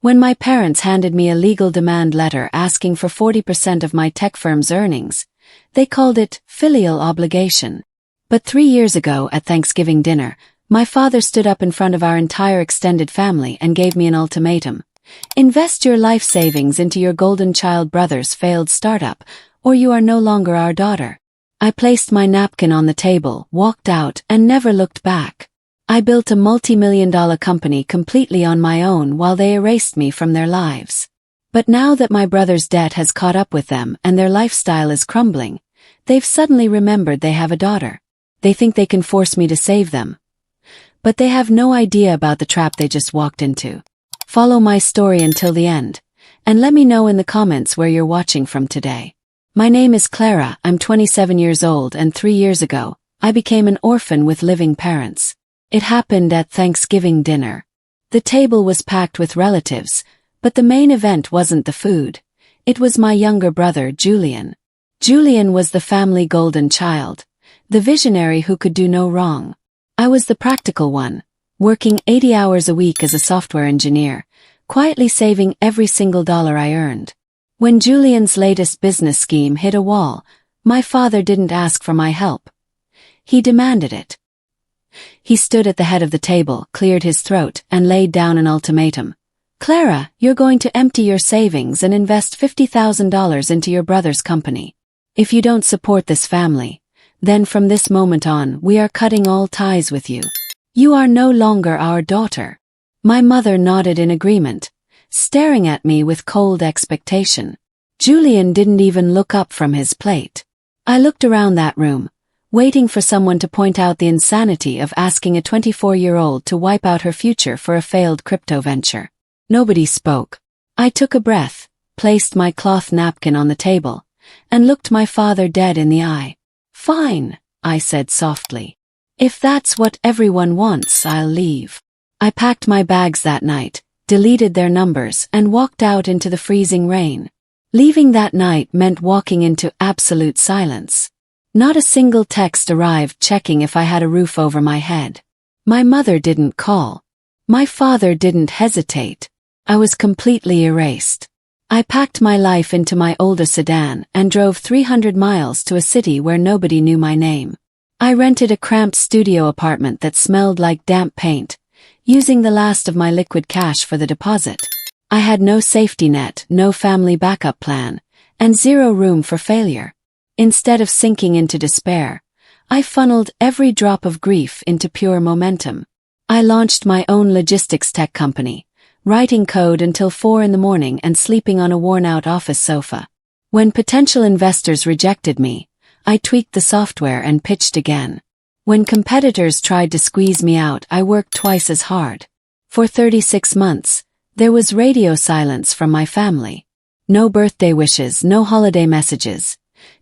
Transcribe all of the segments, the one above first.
When my parents handed me a legal demand letter asking for 40% of my tech firm's earnings, they called it filial obligation. But 3 years ago at Thanksgiving dinner, my father stood up in front of our entire extended family and gave me an ultimatum. Invest your life savings into your golden child brother's failed startup, or you are no longer our daughter. I placed my napkin on the table, walked out, and never looked back. I built a multi-million-dollar company completely on my own while they erased me from their lives. But now that my brother's debt has caught up with them and their lifestyle is crumbling, they've suddenly remembered they have a daughter. They think they can force me to save them. But they have no idea about the trap they just walked into. Follow my story until the end, and let me know in the comments where you're watching from today. My name is Clara, I'm 27 years old, and 3 years ago, I became an orphan with living parents. It happened at Thanksgiving dinner. The table was packed with relatives, but the main event wasn't the food. It was my younger brother, Julian. Julian was the family golden child, the visionary who could do no wrong. I was the practical one, working 80 hours a week as a software engineer, quietly saving every single dollar I earned. When Julian's latest business scheme hit a wall, my father didn't ask for my help. He demanded it. He stood at the head of the table, cleared his throat, and laid down an ultimatum. Clara, you're going to empty your savings and invest $50,000 into your brother's company. If you don't support this family, then from this moment on, we are cutting all ties with you. You are no longer our daughter. My mother nodded in agreement, staring at me with cold expectation. Julian didn't even look up from his plate. I looked around that room, waiting for someone to point out the insanity of asking a 24-year-old to wipe out her future for a failed crypto venture. Nobody spoke. I took a breath, placed my cloth napkin on the table, and looked my father dead in the eye. Fine, I said softly. If that's what everyone wants, I'll leave. I packed my bags that night, deleted their numbers, and walked out into the freezing rain. Leaving that night meant walking into absolute silence. Not a single text arrived checking if I had a roof over my head. My mother didn't call. My father didn't hesitate. I was completely erased. I packed my life into my older sedan and drove 300 miles to a city where nobody knew my name. I rented a cramped studio apartment that smelled like damp paint, using the last of my liquid cash for the deposit. I had no safety net, no family backup plan, and zero room for failure. Instead of sinking into despair, I funneled every drop of grief into pure momentum. I launched my own logistics tech company, writing code until 4 a.m. and sleeping on a worn-out office sofa. When potential investors rejected me, I tweaked the software and pitched again. When competitors tried to squeeze me out, I worked twice as hard. For 36 months, there was radio silence from my family. No birthday wishes, no holiday messages.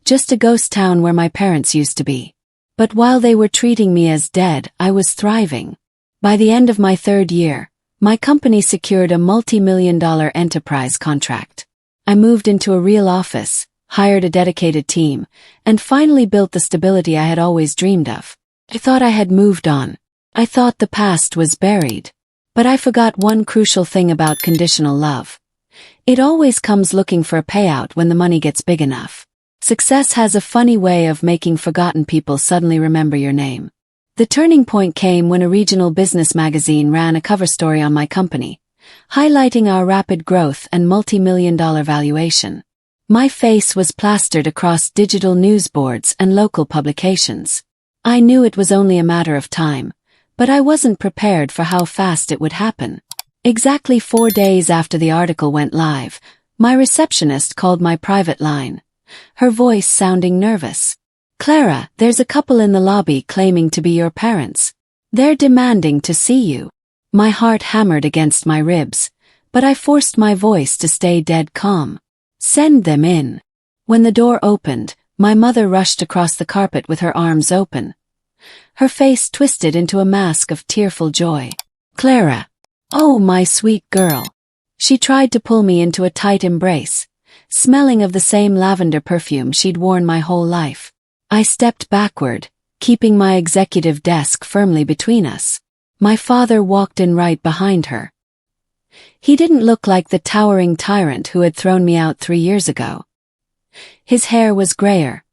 Just a ghost town where my parents used to be. But while they were treating me as dead, I was thriving. By the end of my 3rd year, my company secured a multi-million-dollar enterprise contract. I moved into a real office, hired a dedicated team, and finally built the stability I had always dreamed of. I thought I had moved on. I thought the past was buried. But I forgot one crucial thing about conditional love. It always comes looking for a payout when the money gets big enough. Success has a funny way of making forgotten people suddenly remember your name. The turning point came when a regional business magazine ran a cover story on my company, highlighting our rapid growth and multi-million-dollar valuation. My face was plastered across digital news boards and local publications. I knew it was only a matter of time, but I wasn't prepared for how fast it would happen. Exactly 4 days after the article went live, my receptionist called my private line, her voice sounding nervous. Clara, there's a couple in the lobby claiming to be your parents. They're demanding to see you. My heart hammered against my ribs, but I forced my voice to stay dead calm. Send them in. When the door opened, my mother rushed across the carpet with her arms open. Her face twisted into a mask of tearful joy. Clara. Oh, my sweet girl. She tried to pull me into a tight embrace, smelling of the same lavender perfume she'd worn my whole life. I stepped backward, keeping my executive desk firmly between us. My father walked in right behind her. He didn't look like the towering tyrant who had thrown me out 3 years ago. His hair was grayer.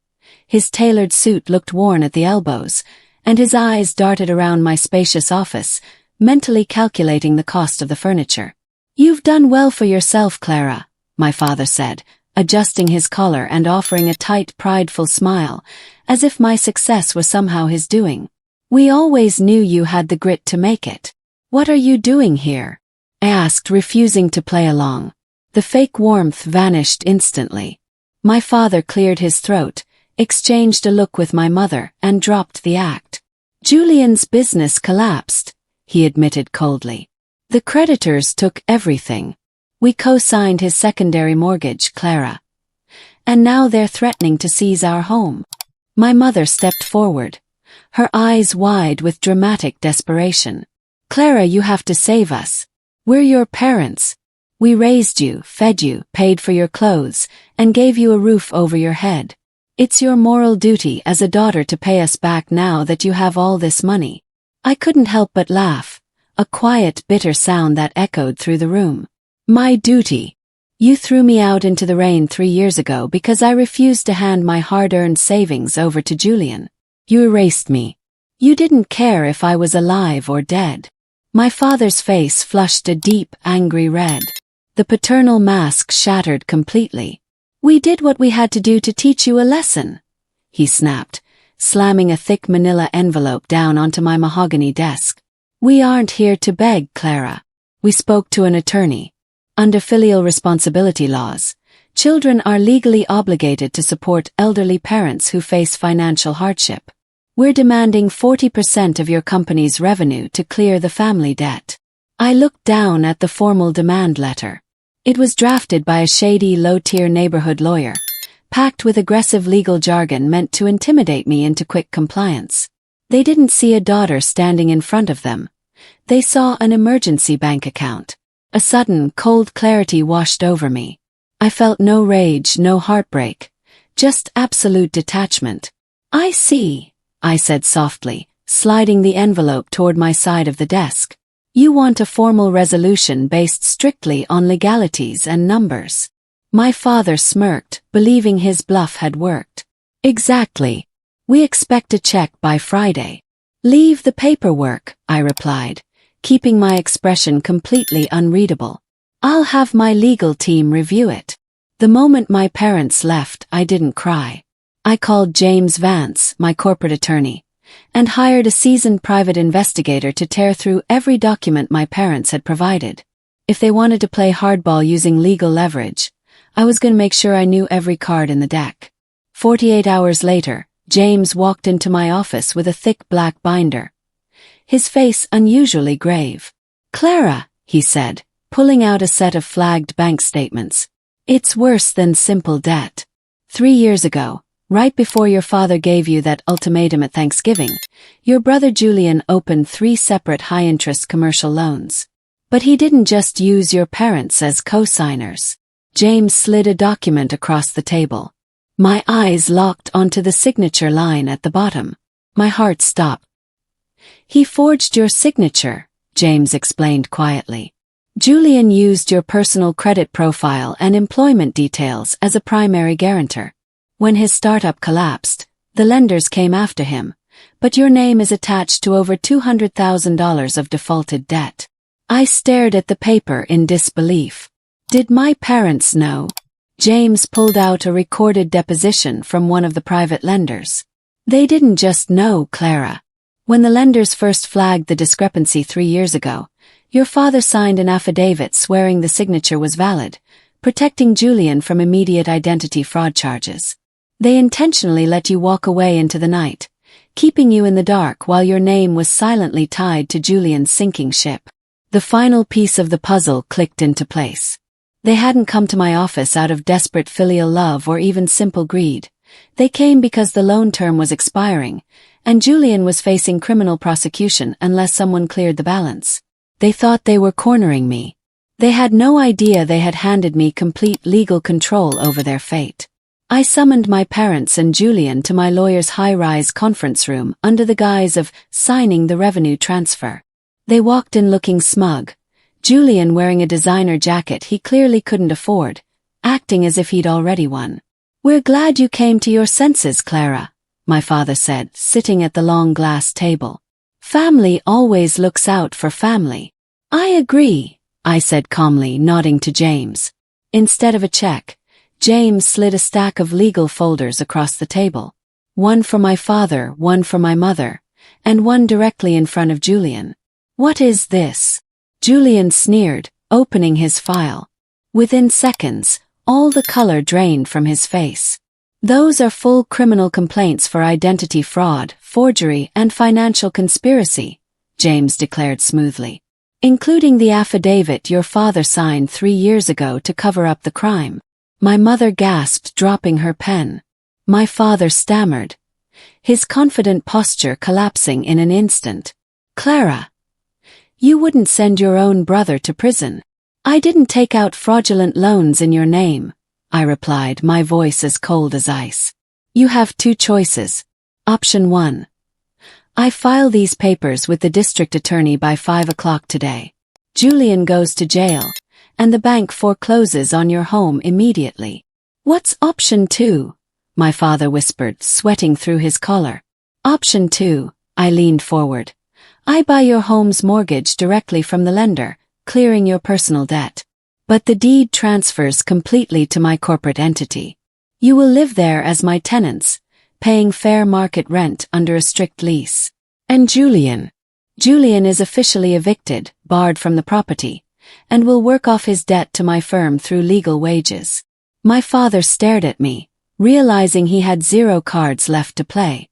His tailored suit looked worn at the elbows, and his eyes darted around my spacious office, mentally calculating the cost of the furniture. "You've done well for yourself, Clara," my father said, adjusting his collar and offering a tight, prideful smile, as if my success was somehow his doing. "We always knew you had the grit to make it." "What are you doing here?" I asked, refusing to play along. The fake warmth vanished instantly. My father cleared his throat, exchanged a look with my mother, and dropped the act. "Julian's business collapsed," he admitted coldly. "The creditors took everything. We co-signed his secondary mortgage, Clara. And now they're threatening to seize our home." My mother stepped forward, her eyes wide with dramatic desperation. "Clara, you have to save us. We're your parents. We raised you, fed you, paid for your clothes, and gave you a roof over your head. It's your moral duty as a daughter to pay us back now that you have all this money." I couldn't help but laugh, a quiet, bitter sound that echoed through the room. "My duty? You threw me out into the rain 3 years ago because I refused to hand my hard-earned savings over to Julian. You erased me. You didn't care if I was alive or dead." My father's face flushed a deep, angry red. The paternal mask shattered completely. "We did what we had to do to teach you a lesson," he snapped, slamming a thick manila envelope down onto my mahogany desk. "We aren't here to beg, Clara." We spoke to an attorney. Under filial responsibility laws, children are legally obligated to support elderly parents who face financial hardship. "We're demanding 40% of your company's revenue to clear the family debt." I looked down at the formal demand letter. It was drafted by a shady, low-tier neighborhood lawyer, packed with aggressive legal jargon meant to intimidate me into quick compliance. They didn't see a daughter standing in front of them. They saw an emergency bank account. A sudden, cold clarity washed over me. I felt no rage, no heartbreak, just absolute detachment. "I see," I said softly, sliding the envelope toward my side of the desk. "You want a formal resolution based strictly on legalities and numbers." My father smirked, believing his bluff had worked. "Exactly. We expect a check by Friday." "Leave the paperwork," I replied, keeping my expression completely unreadable. "I'll have my legal team review it." The moment my parents left, I didn't cry. I called James Vance, my corporate attorney, and hired a seasoned private investigator to tear through every document my parents had provided. If they wanted to play hardball using legal leverage, I was going to make sure I knew every card in the deck. 48 hours later, James walked into my office with a thick black binder, his face unusually grave. "Clara," he said, pulling out a set of flagged bank statements. "It's worse than simple debt. 3 years ago, right before your father gave you that ultimatum at Thanksgiving, your brother Julian opened 3 separate high-interest commercial loans. But he didn't just use your parents as co-signers." James slid a document across the table. My eyes locked onto the signature line at the bottom. My heart stopped. "He forged your signature," James explained quietly. "Julian used your personal credit profile and employment details as a primary guarantor. When his startup collapsed, the lenders came after him, but your name is attached to over $200,000 of defaulted debt." I stared at the paper in disbelief. Did my parents know? James pulled out a recorded deposition from one of the private lenders. "They didn't just know, Clara. When the lenders first flagged the discrepancy 3 years ago, your father signed an affidavit swearing the signature was valid, protecting Julian from immediate identity fraud charges. They intentionally let you walk away into the night, keeping you in the dark while your name was silently tied to Julian's sinking ship." The final piece of the puzzle clicked into place. They hadn't come to my office out of desperate filial love or even simple greed. They came because the loan term was expiring, and Julian was facing criminal prosecution unless someone cleared the balance. They thought they were cornering me. They had no idea they had handed me complete legal control over their fate. I summoned my parents and Julian to my lawyer's high-rise conference room under the guise of signing the revenue transfer. They walked in looking smug, Julian wearing a designer jacket he clearly couldn't afford, acting as if he'd already won. "We're glad you came to your senses, Clara," my father said, sitting at the long glass table. "Family always looks out for family." "I agree," I said calmly, nodding to James. Instead of a check, James slid a stack of legal folders across the table. One for my father, one for my mother, and one directly in front of Julian. "What is this?" Julian sneered, opening his file. Within seconds, all the color drained from his face. "Those are full criminal complaints for identity fraud, forgery, and financial conspiracy," James declared smoothly. "Including the affidavit your father signed 3 years ago to cover up the crime." My mother gasped, dropping her pen. My father stammered, his confident posture collapsing in an instant. "Clara, you wouldn't send your own brother to prison." "I didn't take out fraudulent loans in your name," I replied, my voice as cold as ice. "You have 2 choices. Option 1. I file these papers with the district attorney by 5 o'clock today. Julian goes to jail, and the bank forecloses on your home immediately." "What's option 2? My father whispered, sweating through his collar. "Option 2, I leaned forward. I buy your home's mortgage directly from the lender, clearing your personal debt. But the deed transfers completely to my corporate entity. You will live there as my tenants, paying fair market rent under a strict lease. And Julian is officially evicted, barred from the property, and will work off his debt to my firm through legal wages." My father stared at me, realizing he had 0 cards left to play.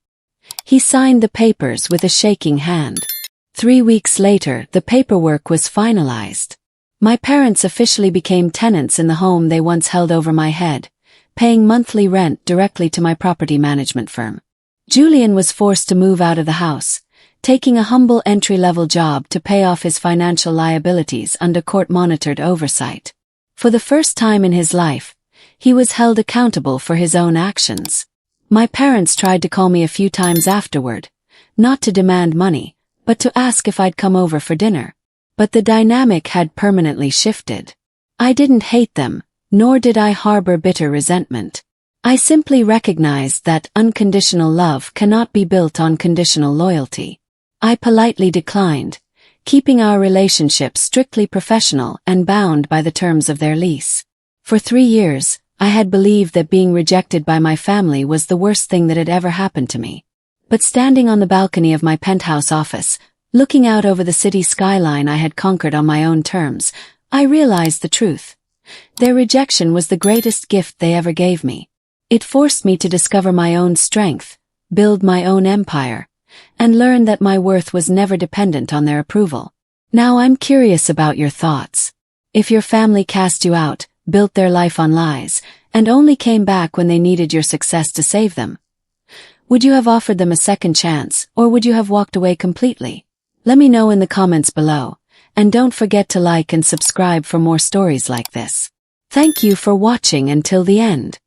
He signed the papers with a shaking hand. 3 weeks later, the paperwork was finalized. My parents officially became tenants in the home they once held over my head, paying monthly rent directly to my property management firm. Julian was forced to move out of the house, taking a humble entry-level job to pay off his financial liabilities under court-monitored oversight. For the first time in his life, he was held accountable for his own actions. My parents tried to call me a few times afterward, not to demand money, but to ask if I'd come over for dinner. But the dynamic had permanently shifted. I didn't hate them, nor did I harbor bitter resentment. I simply recognized that unconditional love cannot be built on conditional loyalty. I politely declined, keeping our relationship strictly professional and bound by the terms of their lease. For 3 years, I had believed that being rejected by my family was the worst thing that had ever happened to me. But standing on the balcony of my penthouse office, looking out over the city skyline I had conquered on my own terms, I realized the truth. Their rejection was the greatest gift they ever gave me. It forced me to discover my own strength, build my own empire, and learn that my worth was never dependent on their approval. Now I'm curious about your thoughts. If your family cast you out, built their life on lies, and only came back when they needed your success to save them, would you have offered them a second chance, or would you have walked away completely? Let me know in the comments below, and don't forget to like and subscribe for more stories like this. Thank you for watching until the end.